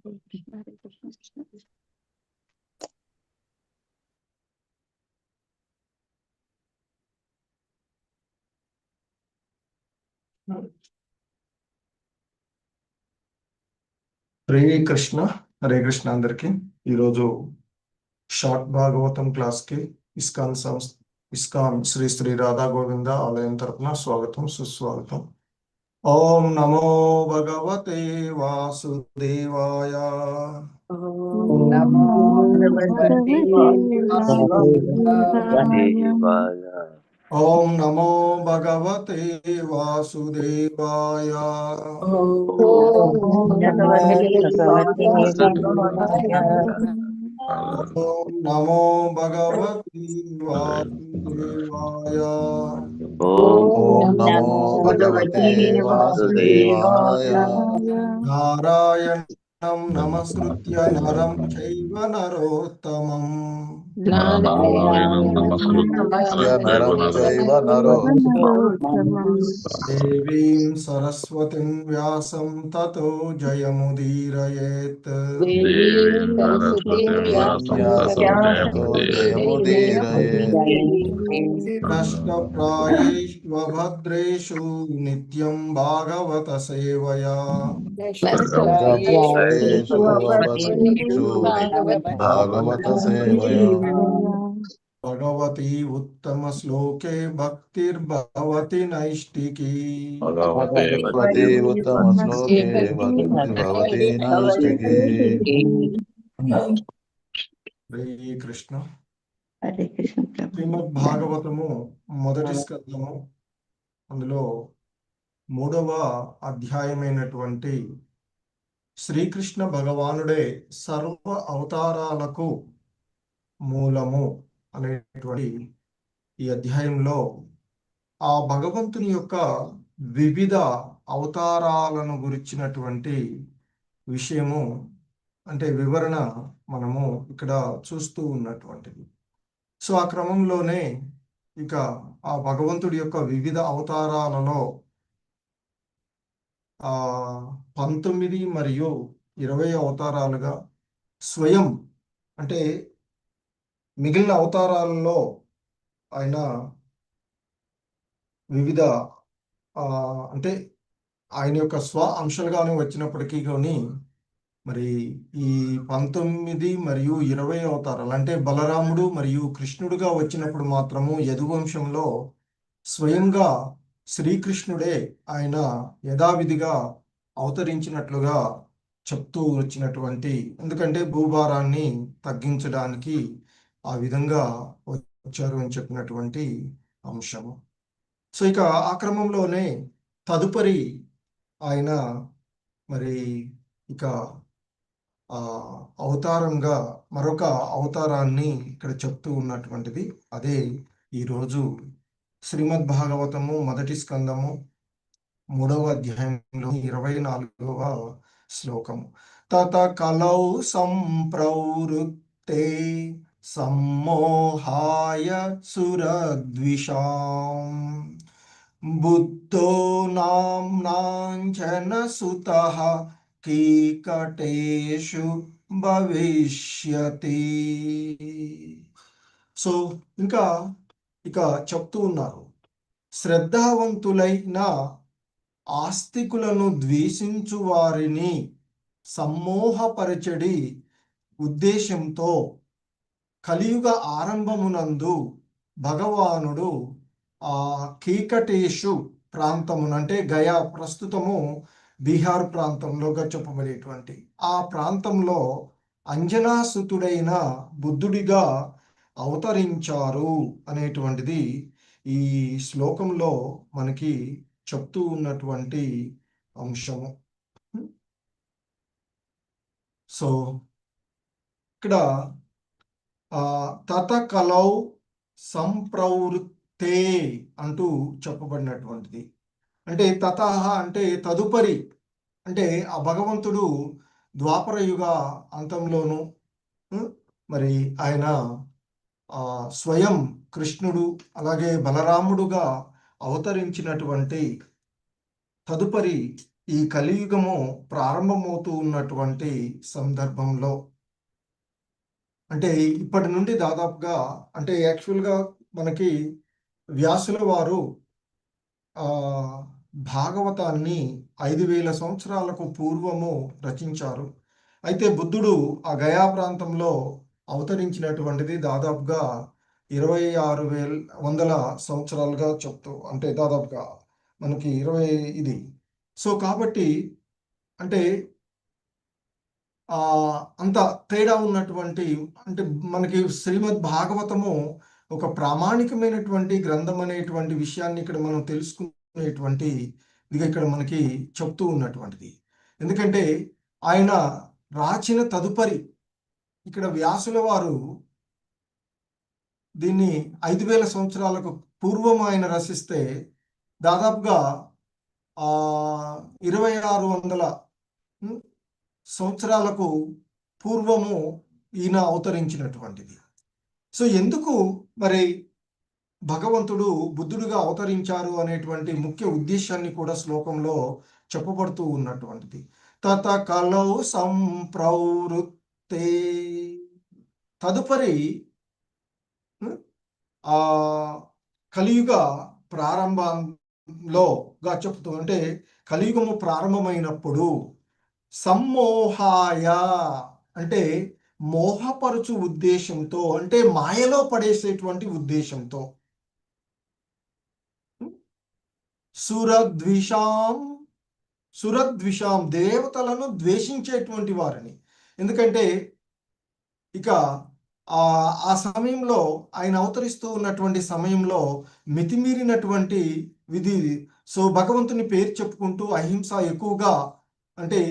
హరే కృష్ణ అందరికి. ఈరోజు షార్ట్ భాగవతం క్లాస్కి ఇస్కాన్ శ్రీ శ్రీ రాధా గోవింద ఆలయం తరపున స్వాగతం సుస్వాగతం. ఓం నమో భగవతే వాసుదేవాయ. ఓం నమో భగవతే వాసుదేవాయ. ఓం నమో భగవతే వాసుదేవాయ. ఓం నమో భగవతే వాసుదేవాయ. నారాయణం నమస్కృత్య నరం చైవ నరోత్తమం. నరం చైవ నరోత్తమం. దేవీం సరస్వతిం వ్యాసం తతో జయముదీరయేత్. నష్టప్రాయేష్వభద్రేషు నిత్యం భాగవత సేవయా. భాగవత సేవయా. భగవతి ఉత్తమ శ్లోకే భక్తిర్భవతి నైష్టికీ. భగవతి ఉత్తమ శ్లోకే భక్తిర్భవతి నైష్టికీ. హరే కృష్ణ. శ్రీమద్ భాగవతము మొదటి స్కందము, అందులో 3వ అధ్యాయమైనటువంటి శ్రీకృష్ణ భగవానుడే సర్వ అవతారాలకు మూలము అనేటువంటి ఈ అధ్యాయంలో ఆ భగవంతుని యొక్క వివిధ అవతారాలను గురించినటువంటి విషయము అంటే వివరణ మనము ఇక్కడ చూస్తూ ఉన్నటువంటిది. సో ఆ క్రమంలోనే ఇక ఆ భగవంతుడి యొక్క వివిధ అవతారాలలో 19 మరియు 20 అవతారాలుగా స్వయం అంటే మిగిలిన అవతారాలలో ఆయన వివిధ అంటే ఆయన యొక్క స్వ అంశాలుగానే వచ్చినప్పటికీ కానీ మరి ఈ 19 మరియు 20 అవతారాలు అంటే బలరాముడు మరియు కృష్ణుడుగా వచ్చినప్పుడు మాత్రము యదువంశంలో స్వయంగా శ్రీకృష్ణుడే ఆయన యథావిధిగా అవతరించినట్లుగా చెప్తూ వచ్చినటువంటి, ఎందుకంటే భూభారాన్ని తగ్గించడానికి ఆ విధంగా వచ్చారు అని చెప్పినటువంటి అంశము. సో ఇక ఆ క్రమంలోనే తదుపరి ఆయన మరి ఇక అవతారంగా మరొక అవతారాన్ని ఇక్కడ చెప్తూ ఉన్నటువంటిది అదే ఈరోజు శ్రీమద్ భాగవతము మొదటి స్కందము 3వ అధ్యాయంలో 24వ శ్లోకము. తత కలౌ సంప్రవృత్తే సమ్మోహాయ సురద్విషాం బుద్ధో నాంచన సుతః కీకటేషు భవిష్యతి. సో ఇంకా ఇక చెప్తూ ఉన్నారు, శ్రద్ధావంతులైన ఆస్తికులను ద్వేషించు వారిని సమ్మోహపరచడి ఉద్దేశంతో కలియుగ ఆరంభమునందు భగవానుడు ఆ కీకటేషు ప్రాంతమునంటే గయా, ప్రస్తుతము బీహార్ ప్రాంతంలోగా చెప్పబడేటువంటి ఆ ప్రాంతంలో అంజనాసుతుడైన బుద్ధుడిగా అవతరించారు అనేటువంటిది ఈ శ్లోకంలో మనకి చెప్తూ ఉన్నటువంటి అంశము. సో ఇక్కడ తత కలౌ సంప్రవృత్తే అంటూ చెప్పబడినటువంటిది. అంటే తత అంటే తదుపరి, అంటే ఆ భగవంతుడు ద్వాపర యుగ అంతంలోను మరి ఆయన స్వయం కృష్ణుడు అలాగే బలరాముడుగా అవతరించినటువంటి తదుపరి ఈ కలియుగము ప్రారంభమవుతూ ఉన్నటువంటి సందర్భంలో, అంటే ఇప్పటి నుండి దాదాపుగా, అంటే యాక్చువల్గా మనకి వ్యాసుల వారు భాగవతాన్ని 5,000 సంవత్సరాలకు పూర్వము రచించారు. అయితే బుద్ధుడు ఆ గయా ప్రాంతంలో అవతరించినటువంటిది దాదాపుగా 26,100 సంవత్సరాలుగా చెప్తూ, అంటే దాదాపుగా మనకి 20 ఇది. సో కాబట్టి అంటే అంత తేడా ఉన్నటువంటి, అంటే మనకి శ్రీమద్ భాగవతము ఒక ప్రామాణికమైనటువంటి గ్రంథం అనేటువంటి విషయాన్ని ఇక్కడ మనం తెలుసుకునేటువంటి ఇది ఇక్కడ మనకి చెప్తూ ఉన్నటువంటిది. ఎందుకంటే ఆయన రాసిన తదుపరి ఇక్కడ వ్యాసుల వారు దీన్ని 5,000 సంవత్సరాలకు పూర్వం ఆయన రచిస్తే దాదాపుగా 2600 సంవత్సరాలకు పూర్వము ఈయన అవతరించినటువంటిది. సో ఎందుకు మరి భగవంతుడు బుద్ధుడుగా అవతరించారు అనేటువంటి ముఖ్య ఉద్దేశాన్ని కూడా శ్లోకంలో చెప్పబడుతూ ఉన్నటువంటిది. తత కలౌ సంప్రవృత్తే, తదుపరి ఆ కలియుగ ప్రారంభంలోగా చెప్తూ, అంటే కలియుగము ప్రారంభమైనప్పుడు సమ్మోహాయ, అంటే మోహపరుచు ఉద్దేశంతో, అంటే మాయలో పడేసేటువంటి ఉద్దేశంతో, సురద్విషాం దేవతలను ద్వేషించేటువంటి వారిని. ఎందుకంటే ఇక ఆ సమయంలో ఆయన అవతరిస్తూ ఉన్నటువంటి సమయంలో మితిమీరినటువంటి విధి. సో భగవంతుని పేరు చెప్పుకుంటూ అహింస ఎక్కువగా, అంటే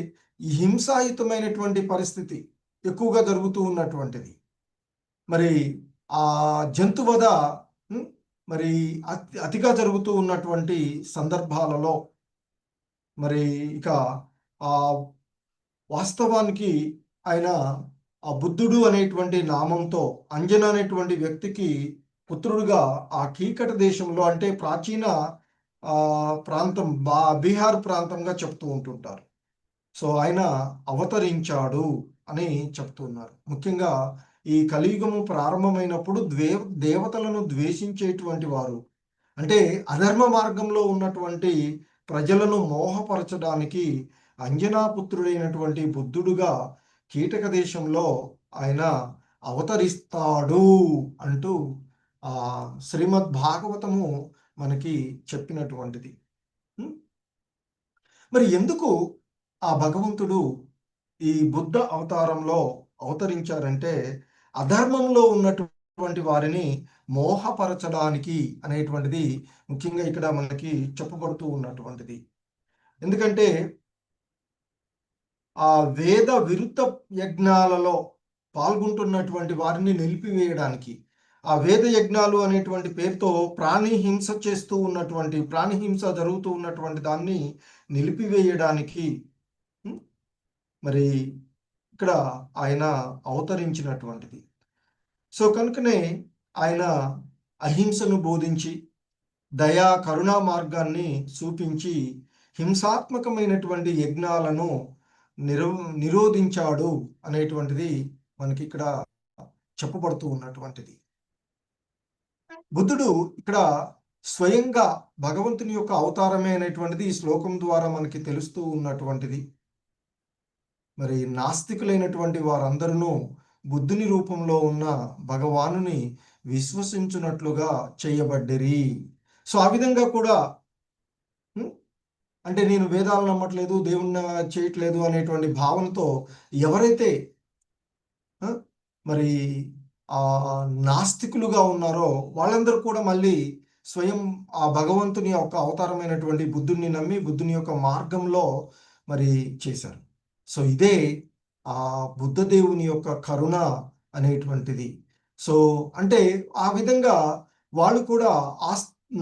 ఈ హింసాయుతమైనటువంటి పరిస్థితి ఎక్కువగా జరుగుతూ ఉన్నటువంటిది. మరి ఆ జంతువధ మరి అతిగా జరుగుతూ ఉన్నటువంటి సందర్భాలలో మరి ఇక ఆ వాస్తవానికి ఆయన ఆ బుద్ధుడు అనేటువంటి నామంతో అంజన అనేటువంటి వ్యక్తికి పుత్రుడుగా ఆ కీకట దేశంలో, అంటే ప్రాచీన ప్రాంతం బీహార్ ప్రాంతంగా చెప్తూ ఉంటుంటారు. సో ఆయన అవతరించాడు అని చెప్తున్నారు. ముఖ్యంగా ఈ కలియుగము ప్రారంభమైనప్పుడు దేవతలను ద్వేషించేటువంటి వారు, అంటే అధర్మ మార్గంలో ఉన్నటువంటి ప్రజలను మోహపరచడానికి అంజనాపుత్రుడైనటువంటి బుద్ధుడుగా కీటక దేశంలో ఆయన అవతరిస్తాడు అంటూ శ్రీమద్ భాగవతము మనకి చెప్పినటువంటిది. మరి ఎందుకు ఆ భగవంతుడు ఈ బుద్ధ అవతారంలో అవతరించారంటే అధర్మంలో ఉన్నటువంటి వారిని మోహపరచడానికి అనేటువంటిది ముఖ్యంగా ఇక్కడ మనకి చెప్పబడుతూ ఉన్నటువంటిది. ఎందుకంటే ఆ వేద విరుద్ధ యజ్ఞాలలో పాల్గొంటున్నటువంటి వారిని నిలిపివేయడానికి, ఆ వేద యజ్ఞాలు అనేటువంటి పేరుతో ప్రాణిహింస చేస్తూ ఉన్నటువంటి, ప్రాణిహింస జరుగుతూ ఉన్నటువంటి దాన్ని నిలిపివేయడానికి మరి ఇక్కడ ఆయన అవతరించినటువంటిది. సో కనుకనే ఆయన అహింసను బోధించి దయా కరుణా మార్గాన్ని చూపించి హింసాత్మకమైనటువంటి యజ్ఞాలను నిరోధించాడు అనేటువంటిది మనకి ఇక్కడ చెప్పబడుతూ ఉన్నటువంటిది. బుద్ధుడు ఇక్కడ స్వయంగా భగవంతుని యొక్క అవతారమే అనేటువంటిది ఈ శ్లోకం ద్వారా మనకి తెలుస్తూ ఉన్నటువంటిది. మరి నాస్తికులైనటువంటి వారందరూ బుద్ధుని రూపంలో ఉన్న భగవానుని విశ్వసించున్నట్లుగా చేయబడ్డరి. సో ఆ విధంగా కూడా, అంటే నేను వేదాలు నమ్మట్లేదు, దేవుణ్ణి చేయట్లేదు అనేటువంటి భావనతో ఎవరైతే మరి నాస్తికులుగా ఉన్నారో వాళ్ళందరూ కూడా మళ్ళీ స్వయం ఆ భగవంతుని యొక్క అవతారమైనటువంటి బుద్ధుని నమ్మి బుద్ధుని యొక్క మార్గంలో మరి చేశారు. సో ఇదే ఆ బుద్ధదేవుని యొక్క కరుణ అనేటువంటిది. సో అంటే ఆ విధంగా వాళ్ళు కూడా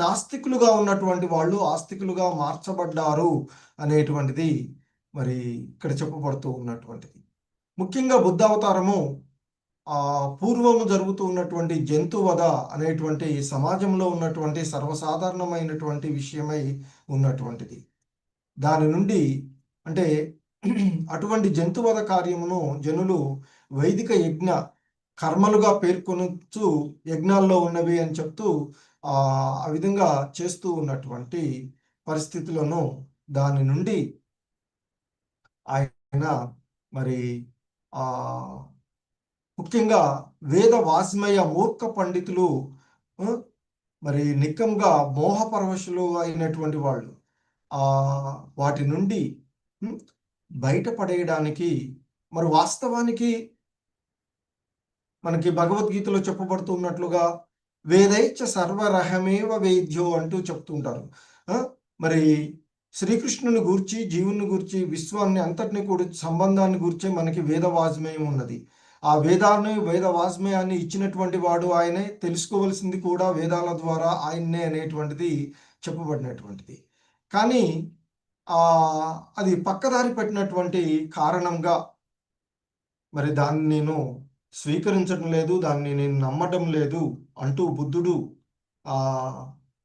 నాస్తికులుగా ఉన్నటువంటి వాళ్ళు ఆస్తికులుగా మార్చబడ్డారు అనేటువంటిది మరి ఇక్కడ చెప్పబడుతూ ఉన్నటువంటిది. ముఖ్యంగా బుద్ధ అవతారము పూర్వము జరుగుతూ ఉన్నటువంటి జంతువధ అనేటువంటి సమాజంలో ఉన్నటువంటి సర్వసాధారణమైనటువంటి విషయమై ఉన్నటువంటిది. దాని నుండి అంటే అటువంటి జంతువధ కార్యమును జనులు వైదిక యజ్ఞ కర్మలుగా పేర్కొనొచ్చు, యజ్ఞాల్లో ఉన్నవి అని చెప్తూ ఆ విధంగా చేస్తూ ఉన్నటువంటి పరిస్థితులను దాని నుండి ఆయన మరి ఆ ముఖ్యంగా వేద వాస్మయ మూర్ఖ పండితులు మరి నిక్కంగా మోహపరవశులు అయినటువంటి వాళ్ళు వాటి నుండి బయటపడేయడానికి మరి వాస్తవానికి మనకి భగవద్గీతలో చెప్పబడుతున్నట్లుగా వేదైచ్చ సర్వరహమేవ వేద్యో అంటూ చెప్తుంటారు. మరి శ్రీకృష్ణుని గూర్చి, జీవుని గూర్చి, విశ్వాన్ని అంతటిని కూడా సంబంధాన్ని గూర్చి మనకి వేద వాజ్మయం ఉన్నది. ఆ వేద వాజ్మయాన్ని ఇచ్చినటువంటి వాడు ఆయనే, తెలుసుకోవలసింది కూడా వేదాల ద్వారా ఆయన్నే అనేటువంటిది చెప్పబడినటువంటిది. కానీ అది పక్కదారి పెట్టినటువంటి కారణంగా మరి దాన్ని నేను స్వీకరించడం లేదు, దాన్ని నేను నమ్మటం లేదు అంటూ బుద్ధుడు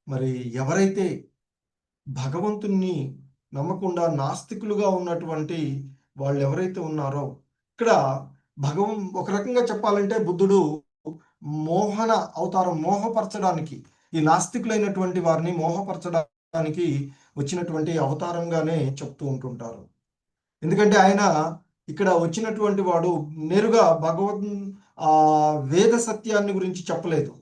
మరి ఎవరైతే భగవంతుణ్ణి నమ్మకుండా నాస్తికులుగా ఉన్నటువంటి వాళ్ళు ఎవరైతే ఉన్నారో, ఇక్కడ ఒక రకంగా చెప్పాలంటే బుద్ధుడు మోహన అవతారం, మోహపరచడానికి, ఈ నాస్తికులైనటువంటి వారిని మోహపరచడానికి వచ్చినటువంటి అవతారంగానే చెప్తూ ఉంటుంటారు. ఎందుకంటే ఆయన ఇక్కడ వచ్చినటువంటి వాడు నేరుగా వేద సత్యాన్ని గురించి చెప్పలేదు,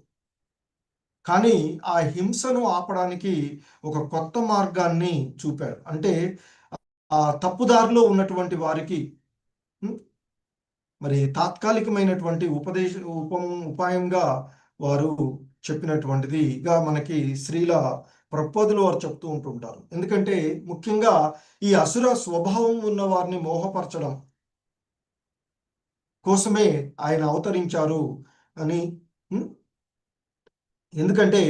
కానీ ఆ హింసను ఆపడానికి ఒక కొత్త మార్గాన్ని చూపాడు. అంటే ఆ తప్పుదారిలో ఉన్నటువంటి వారికి మరి తాత్కాలికమైనటువంటి ఉపాయంగా వారు చెప్పినటువంటిదిగా మనకి శ్రీల ప్రపోదులు వారు చెప్తూ ఉంటుంటారు. ఎందుకంటే ముఖ్యంగా ఈ అసుర స్వభావం ఉన్న వారిని మోహపరచడం కోసమే ఆయన అవతరించారు అని. ఎందుకంటే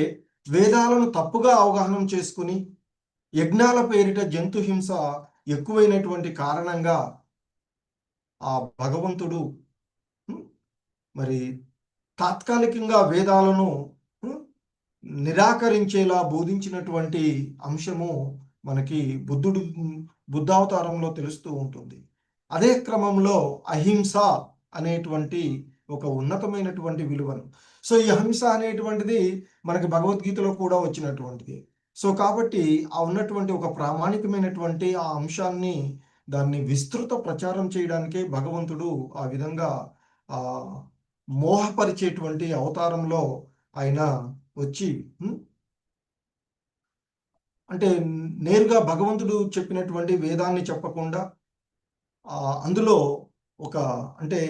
వేదాలను తప్పుగా అవగాహన చేసుకుని యజ్ఞాల పేరిట జంతు హింస ఎక్కువైనటువంటి కారణంగా ఆ భగవంతుడు మరి తాత్కాలికంగా వేదాలను నిరాకరించేలా బోధించినటువంటి అంశము మనకి బుద్ధావతారంలో తెలుస్తూ ఉంటుంది. అదే క్రమంలో అహింస అనేటువంటి ఒక ఉన్నతమైనటువంటి విలువను, సో ఈ అహింస అనేటువంటిది మనకి భగవద్గీతలో కూడా వచ్చినటువంటిది. సో కాబట్టి ఆ ఉన్నటువంటి ఒక ప్రామాణికమైనటువంటి ఆ అంశాన్ని, దాన్ని విస్తృత ప్రచారం చేయడానికే భగవంతుడు ఆ విధంగా మోహపరిచేటువంటి అవతారంలో ఆయన వచ్చి, అంటే నేరుగా భగవంతుడు చెప్పినటువంటి వేదాన్ని చెప్పకుండా అందులో ఒక అంటే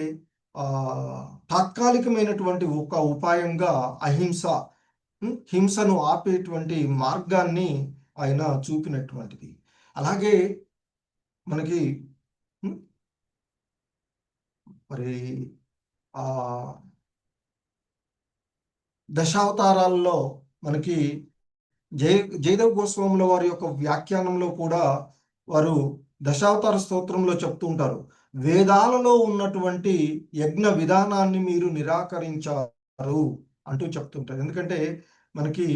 తాత్కాలికమైనటువంటి ఒక ఉపాయంగా అహింస, హింసను ఆపేటువంటి మార్గాన్ని ఆయన చూపినటువంటిది. అలాగే మనకి మరి దశావతారాల్లో మనకి జయదేవ్ గోస్వాముల వారి యొక్క వ్యాఖ్యానంలో కూడా వారు దశావతార స్తోత్రంలో చెప్తూ ఉంటారు, వేదాలలో ఉన్నటువంటి యజ్ఞ విధానాన్ని మీరు నిరాకరించారు అంటూ చెప్తుంటారు. ఎందుకంటే మనకి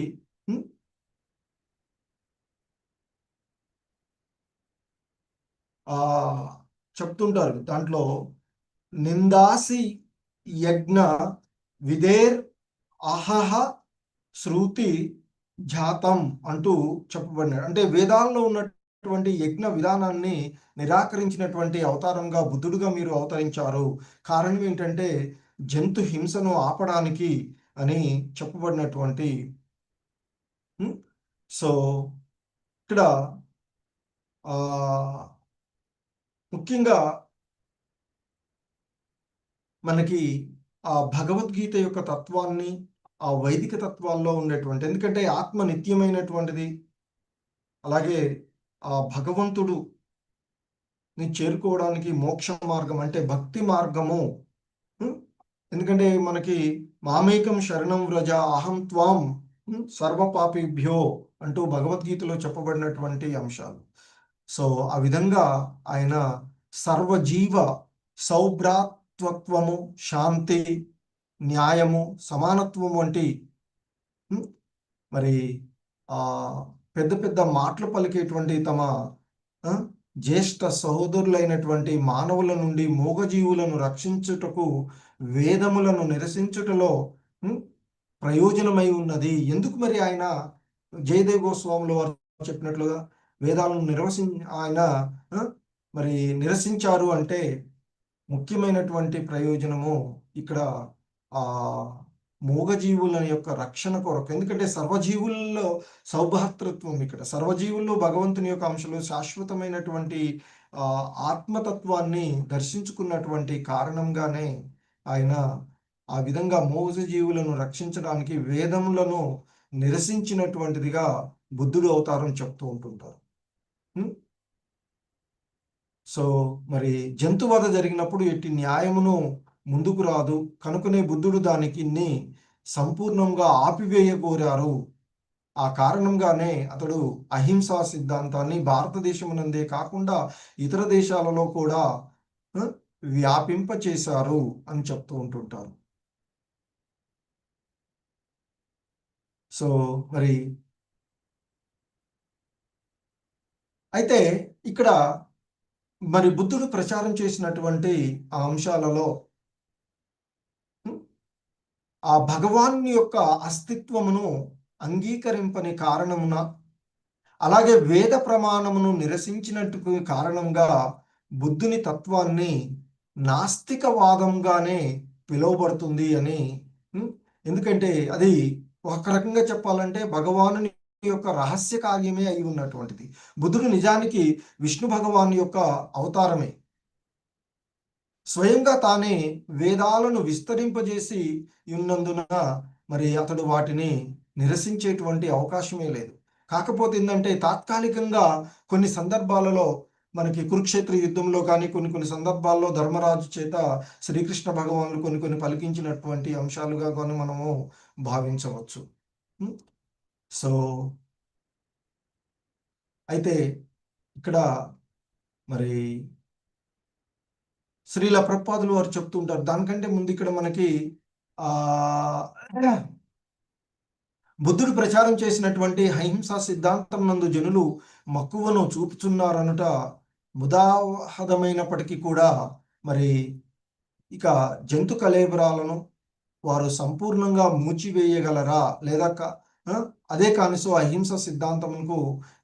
చెప్తుంటారు దాంట్లో నిందాసి యజ్ఞ విదేర్ అహహ శృతి జాతం అంటూ చెప్పబడినాడు. అంటే వేదాల్లో ఉన్నటువంటి యజ్ఞ విధానాన్ని నిరాకరించినటువంటి అవతారంగా బుద్ధుడుగా మీరు అవతరించారు. కారణం ఏంటంటే జంతు హింసను ఆపడానికి అని చెప్పబడినటువంటి. సో ఇక్కడ ముఖ్యంగా మనకి ఆ భగవద్గీత యొక్క తత్వాన్ని, ఆ వైదిక తత్వాల్లో ఉండేటువంటి, ఎందుకంటే ఆత్మ నిత్యమైనటువంటిది, అలాగే ఆ భగవంతుడు చేరుకోవడానికి మోక్ష మార్గం అంటే భక్తి మార్గము. ఎందుకంటే మనకి మామేకం శరణం వ్రజ అహం త్వాం సర్వపాపిభ్యో అంటూ భగవద్గీతలో చెప్పబడినటువంటి అంశాలు. సో ఆ విధంగా ఆయన సర్వజీవ సౌభ్రాతృత్వము, శాంతి, న్యాయము, సమానత్వం వంటి మరి పెద్ద పెద్ద మాటలు పలికేటువంటి తమ జ్యేష్ఠ సహోదరులైనటువంటి మానవుల నుండి మూగజీవులను రక్షించుటకు వేదములను నిరసించుటలో ప్రయోజనమై ఉన్నది. ఎందుకు మరి ఆయన జయదేవ్ గోస్వాముల వారు చెప్పినట్లుగా వేదాలను ఆయన మరి నిరసించారు అంటే ముఖ్యమైనటువంటి ప్రయోజనము ఇక్కడ ఆ మూగజీవుల యొక్క రక్షణ కొరకు. ఎందుకంటే సర్వజీవుల్లో సౌభాతృత్వం, ఇక్కడ సర్వజీవుల్లో భగవంతుని యొక్క అంశంలో శాశ్వతమైనటువంటి ఆత్మతత్వాన్ని దర్శించుకున్నటువంటి కారణంగానే ఆయన ఆ విధంగా మూగజీవులను రక్షించడానికి వేదములను నిరసించినటువంటిదిగా బుద్ధుడు అవతారం చెప్తూ ఉంటుంటారు. సో మరి జంతువధ జరిగినప్పుడు ఎట్టి న్యాయమును ముందుకు రాదు కనుకనే బుద్ధుడు దానికి సంపూర్ణంగా ఆపివేయగోరారు. ఆ కారణంగానే అతడు అహింసా సిద్ధాంతాన్ని భారతదేశమునందే కాకుండా ఇతర దేశాలలో కూడా వ్యాపింప చేశారు అని చెప్తూ ఉంటుంటారు. సో మరి అయితే ఇక్కడ మరి బుద్ధుడు ప్రచారం చేసినటువంటి ఆ అంశాలలో ఆ భగవాన్ యొక్క అస్తిత్వమును అంగీకరింపని కారణమున, అలాగే వేద ప్రమాణమును నిరసించినట్టు కారణంగా బుద్ధుని తత్వాన్ని నాస్తికవాదంగానే పిలువబడుతుంది అని. ఎందుకంటే అది ఒక రకంగా చెప్పాలంటే భగవానుని యొక్క రహస్య కార్యమే అయి ఉన్నటువంటిది. బుద్ధుడు నిజానికి విష్ణు భగవాన్ యొక్క అవతారమే. స్వయంగా తానే వేదాలను విస్తరింపజేసి ఉన్నందున మరి అతడు వాటిని నిరసించేటువంటి అవకాశమే లేదు. కాకపోతే ఏంటంటే తాత్కాలికంగా కొన్ని సందర్భాలలో మనకి కురుక్షేత్ర యుద్ధంలో కానీ కొన్ని సందర్భాల్లో ధర్మరాజు చేత శ్రీకృష్ణ భగవానులు కొన్ని పలికించినటువంటి అంశాలుగా కానీ మనము భావించవచ్చు. సో అయితే ఇక్కడ మరి శ్రీల ప్రభుపాదులు వారు చెప్తుంటారు. దానికంటే ముందు ఇక్కడ మనకి బుద్ధుడు ప్రచారం చేసినటువంటి అహింసా సిద్ధాంతం నందు జనులు మక్కువను చూపుతున్నారనుట ముదాహదమైనప్పటికీ కూడా మరి ఇక జంతు కళేబరాలను వారు సంపూర్ణంగా మూచివేయగలరా లేదా అదే కానీ సో అహింస సిద్ధాంతమునకు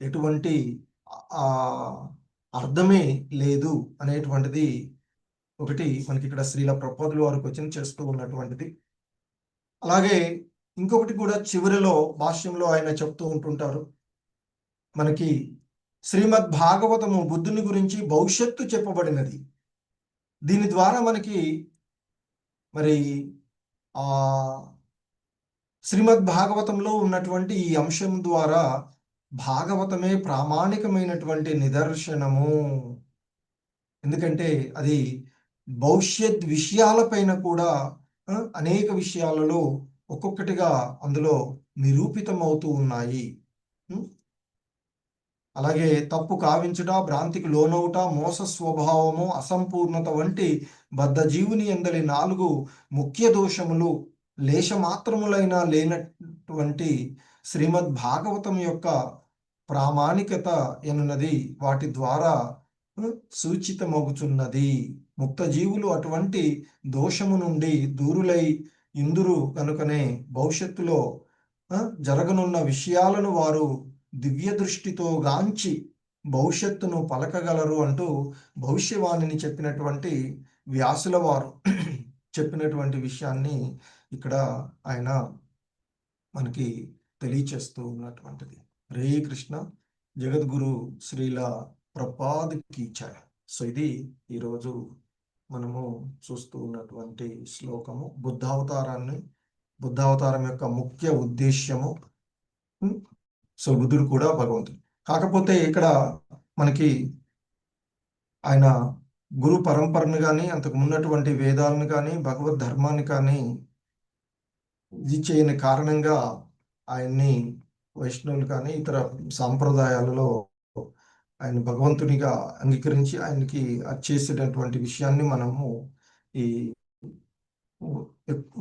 ఎటువంటి అర్థమే లేదు అనేటువంటిది ఒకటి మనకి ఇక్కడ శ్రీల ప్రభుపాదులు వారు క్వశ్చన్ చేస్తూ ఉన్నటువంటిది. అలాగే ఇంకొకటి కూడా చివరిలో భాష్యంలో ఆయన చెప్తూ ఉంటుంటారు, మనకి శ్రీమద్ భాగవతము బుద్ధుని గురించి భవిష్యత్తు చెప్పబడినది. దీని ద్వారా మనకి మరి శ్రీమద్ భాగవతంలో ఉన్నటువంటి ఈ అంశం ద్వారా భాగవతమే ప్రామాణికమైనటువంటి నిదర్శనము. ఎందుకంటే అది భవిష్యత్ విషయాలపైన కూడా అనేక విషయాలలో ఒక్కొక్కటిగా అందులో నిరూపితమవుతూ ఉన్నాయి. అలాగే తప్పు కావించుట, భ్రాంతికి లోనవుట, మోస స్వభావము, అసంపూర్ణత వంటి బద్ధజీవుని ఎందలి 4 ముఖ్య దోషములు లేశమాత్రములైన లేనటువంటి శ్రీమద్ భాగవతం యొక్క ప్రామాణికత ఎనున్నది వాటి ద్వారా సూచితమగుచున్నది. ముక్త జీవులు అటువంటి దోషము నుండి దూరులై ఇందురు కనుకనే భవిష్యత్తులో జరగనున్న విషయాలను వారు దివ్య దృష్టితో గాంచి భవిష్యత్తును పలకగలరు అంటూ భవిష్యవాణిని చెప్పినటువంటి వ్యాసుల వారు చెప్పినటువంటి విషయాన్ని ఇక్కడ ఆయన మనకి తెలియచేస్తూ ఉన్నటువంటిది. హరే కృష్ణ. జగద్గురు శ్రీల ప్రభుపాద్కి జయ. సో ఇది ఈరోజు మనము చూస్తూ ఉన్నటువంటి శ్లోకము. బుద్ధావతారం యొక్క ముఖ్య ఉద్దేశ్యము. సో బుద్ధుడు కూడా భగవంతుడు. కాకపోతే ఇక్కడ మనకి ఆయన గురు పరంపరను కానీ అంతకు ఉన్నటువంటి వేదాలను కానీ భగవద్ ధర్మాన్ని కానీ ఇది చేయని కారణంగా ఆయన్ని వైష్ణవులు కానీ ఇతర సాంప్రదాయాలలో ఆయన భగవంతునిగా అంగీకరించి ఆయనకి చేసేటటువంటి విషయాన్ని మనము ఈ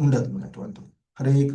ఉండదు అన్నటువంటిది. హరే కృష్ణ.